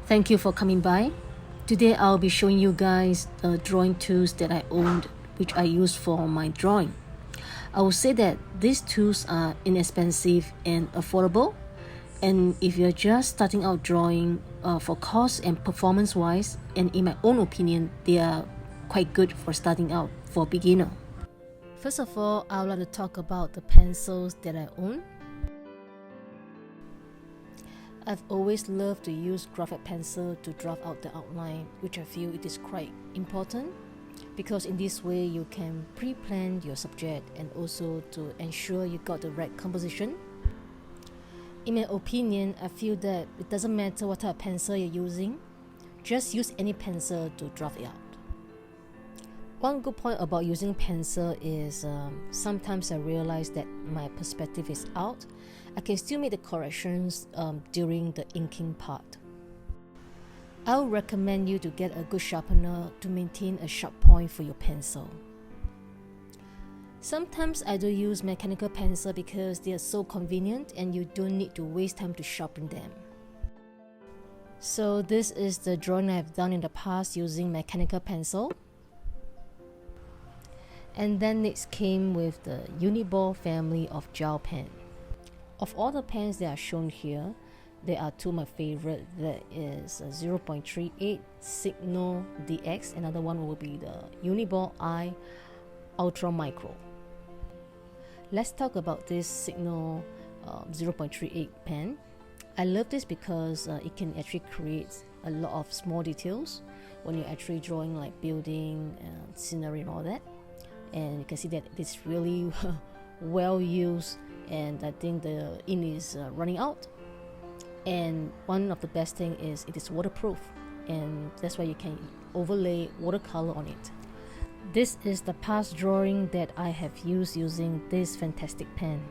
Thank you for coming by. Today I'll be showing you guys the drawing tools that I owned, which I use for my drawing. I will say that these tools are inexpensive and affordable, and if you're just starting out drawing, for cost and performance wise, and in my own opinion, they are quite good for starting out for a beginner. First of all, I would like to talk about the pencils that I own. I've always loved to use graphite pencil to draw out the outline, which I feel it is quite important because in this way you can pre-plan your subject and also to ensure you got the right composition. In my opinion, I feel that it doesn't matter what type of pencil you're using, just use any pencil to draw it out. One good point about using pencil is sometimes I realize that my perspective is out. I can still make the corrections during the inking part. I would recommend you to get a good sharpener to maintain a sharp point for your pencil. Sometimes I do use mechanical pencil because they are so convenient and you don't need to waste time to sharpen them. So this is the drawing I've done in the past using mechanical pencil. And then next came with the Uniball family of gel pen. Of all the pens that are shown here, there are two of my favorite. That is a 0.38 Signal DX. Another one will be the Uniball I Ultra Micro. Let's talk about this Signal 0.38 pen. I love this because it can actually create a lot of small details when you're actually drawing like building, scenery and all that. And you can see that it's really well used, and I think the ink is running out. And one of the best thing is it is waterproof, and that's why you can overlay watercolor on it. This is the past drawing that I have used using this fantastic pen.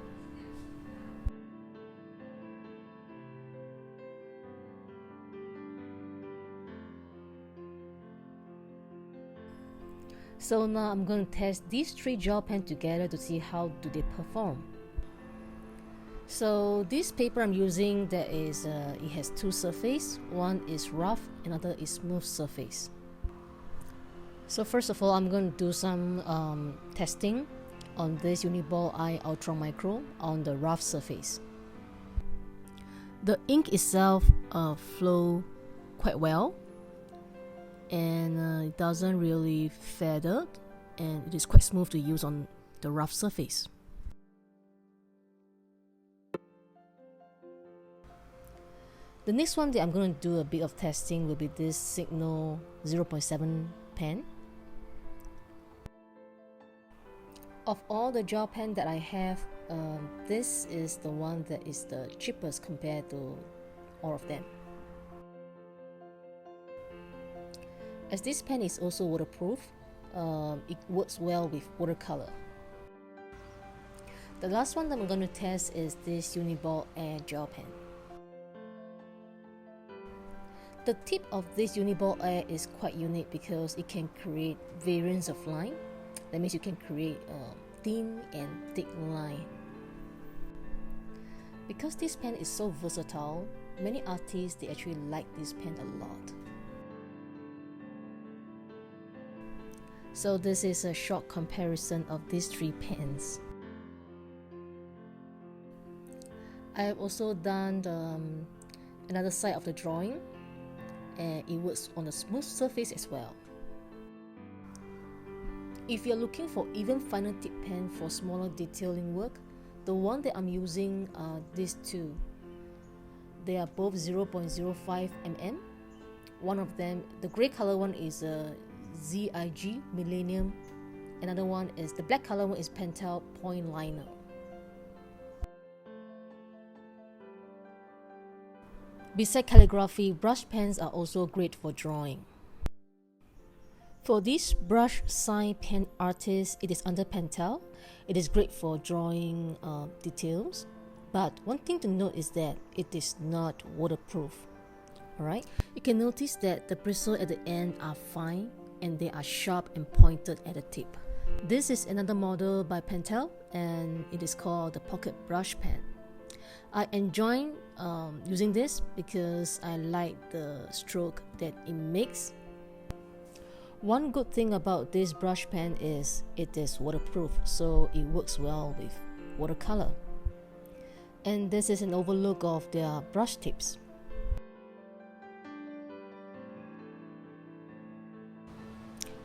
So now I'm going to test these three gel pens together to see how do they perform. So this paper I'm using, that is it has two surfaces. One is rough, another is smooth surface. So first of all, I'm going to do some testing on this Uniball I Ultra Micro on the rough surface. The ink itself flow quite well, and it doesn't really feather, and it is quite smooth to use on the rough surface. The next one that I'm going to do a bit of testing will be this Signal 0.7 pen. Of all the gel pen that I have, this is the one that is the cheapest compared to all of them. As this pen is also waterproof, it works well with watercolor. The last one that I'm going to test is this Uniball Air gel pen. The tip of this Uniball Air is quite unique because it can create variants of line. That means you can create thin and thick line. Because this pen is so versatile, many artists they actually like this pen a lot. So this is a short comparison of these three pens. I have also done another side of the drawing, and it works on a smooth surface as well. If you're looking for even finer tip pen for smaller detailing work, the one that I'm using are these two. They are both 0.05 mm. One of them, the grey color one, is a ZIG Millennium. Another one is the black color one is Pentel Point Liner. Besides calligraphy, brush pens are also great for drawing. For this brush sign pen artist, it is under Pentel. It is great for drawing details, but one thing to note is that it is not waterproof. Alright, you can notice that the bristles at the end are fine and they are sharp and pointed at the tip. This is another model by Pentel, and it is called the Pocket Brush Pen. I enjoy using this because I like the stroke that it makes. One good thing about this brush pen is it is waterproof, so it works well with watercolor. And this is an overlook of their brush tips.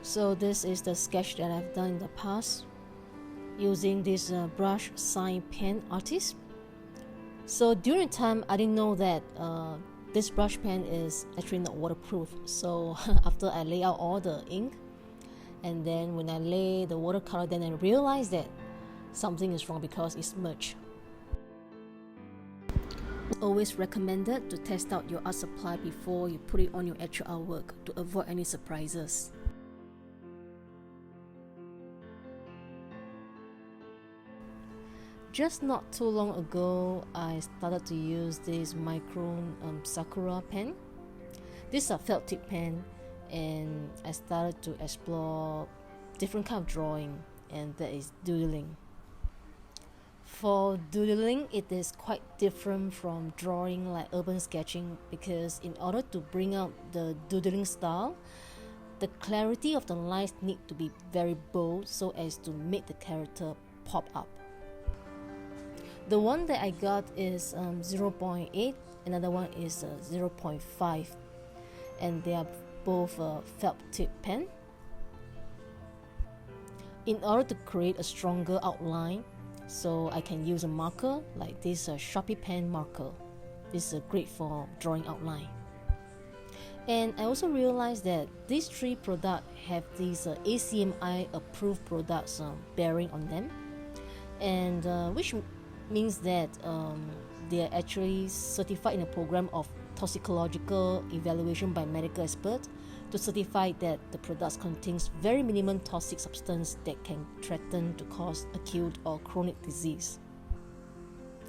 So this is the sketch that I've done in the past using this brush sign pen artist. So during the time I didn't know that this brush pen is actually not waterproof. So after I lay out all the ink, and then when I lay the watercolor, then I realized that something is wrong because it's smudged. Always recommended to test out your art supply before you put it on your actual artwork to avoid any surprises. Just not too long ago, I started to use this micron Sakura pen. This is a felt tip pen, and I started to explore different kind of drawing, and that is doodling. For doodling, it is quite different from drawing like urban sketching, because in order to bring out the doodling style, the clarity of the lines need to be very bold so as to make the character pop up. The one that I got is 0.8, another one is 0.5, and they are both felt tip pen. In order to create a stronger outline, so I can use a marker like this Sharpie pen marker. This is great for drawing outline. And I also realized that these three products have these ACMI approved products bearing on them, and which means that they are actually certified in a program of toxicological evaluation by medical experts to certify that the products contains very minimum toxic substance that can threaten to cause acute or chronic disease.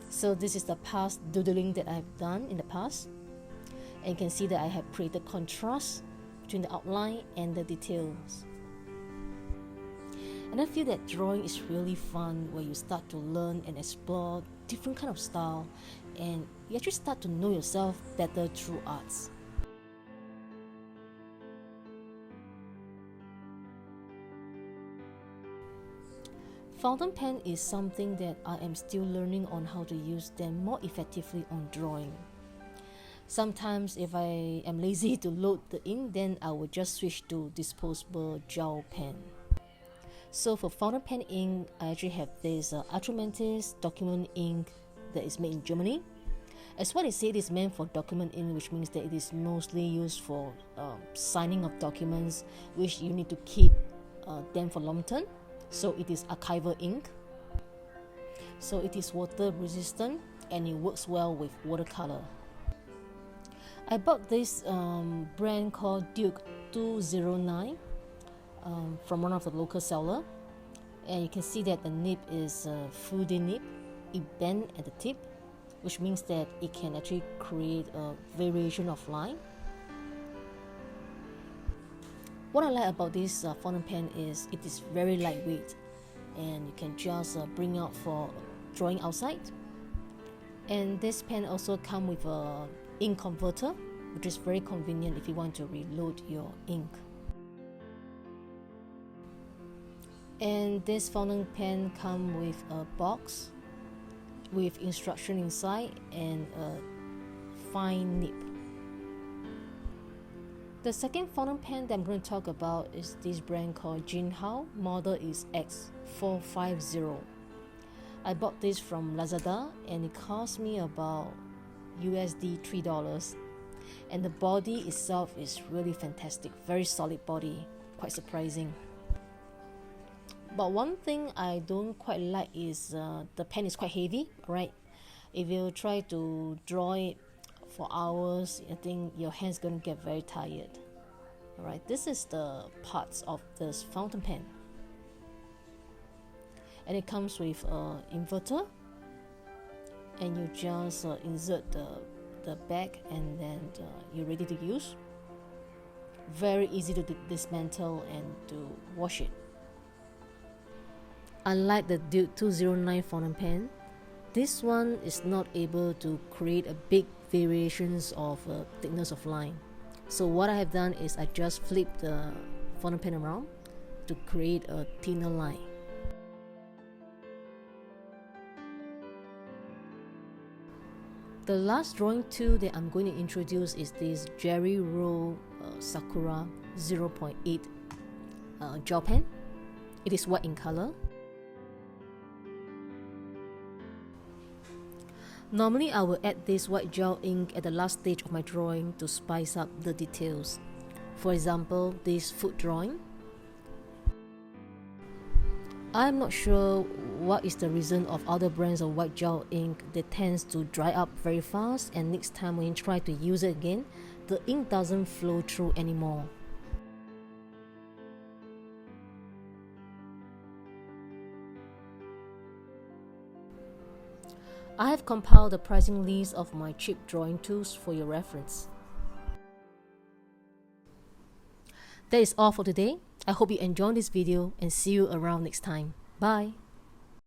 So this is the past doodling that I've done in the past, and you can see that I have created contrast between the outline and the details. And I feel that drawing is really fun, where you start to learn and explore different kind of style, and you actually start to know yourself better through arts. Fountain pen is something that I am still learning on how to use them more effectively on drawing. Sometimes if I am lazy to load the ink, then I will just switch to disposable gel pen. So for fountain pen ink, I actually have this Atramentis document ink that is made in Germany. As what it said, it is meant for document ink, which means that it is mostly used for signing of documents which you need to keep them for long term. So it is archival ink. So it is water resistant and it works well with watercolor. I bought this brand called Duke 209 from one of the local seller, and you can see that the nib is a foodie nib. It bends at the tip, which means that it can actually create a variation of line. What I like about this fountain pen is it is very lightweight, and you can just bring out for drawing outside. And this pen also comes with a ink converter, which is very convenient if you want to reload your ink. And this fountain pen comes with a box with instruction inside and a fine nib. The second fountain pen that I'm going to talk about is this brand called Jinhao. Model is X450. I bought this from Lazada and it cost me about USD $3. And the body itself is really fantastic, very solid body, quite surprising. But one thing I don't quite like is the pen is quite heavy, right? If you try to draw it for hours, I think your hand's going to get very tired. Alright, this is the parts of this fountain pen. And it comes with an inverter, and you just insert the bag and then you're ready to use. Very easy to dismantle and to wash it. Unlike the Duke 209 fountain pen, This one is not able to create a big variations of thickness of line. So what I have done is I just flip the fountain pen around to create a thinner line. The last drawing tool that I'm going to introduce is this Jerry Roll Sakura 0.8 gel pen. It is white in color. Normally I will add this white gel ink at the last stage of my drawing to spice up the details. For example, this foot drawing. I'm not sure what is the reason of other brands of white gel ink that tends to dry up very fast, and next time when you try to use it again, the ink doesn't flow through anymore. I have compiled the pricing list of my cheap drawing tools for your reference. That is all for today. I hope you enjoyed this video and see you around next time. Bye!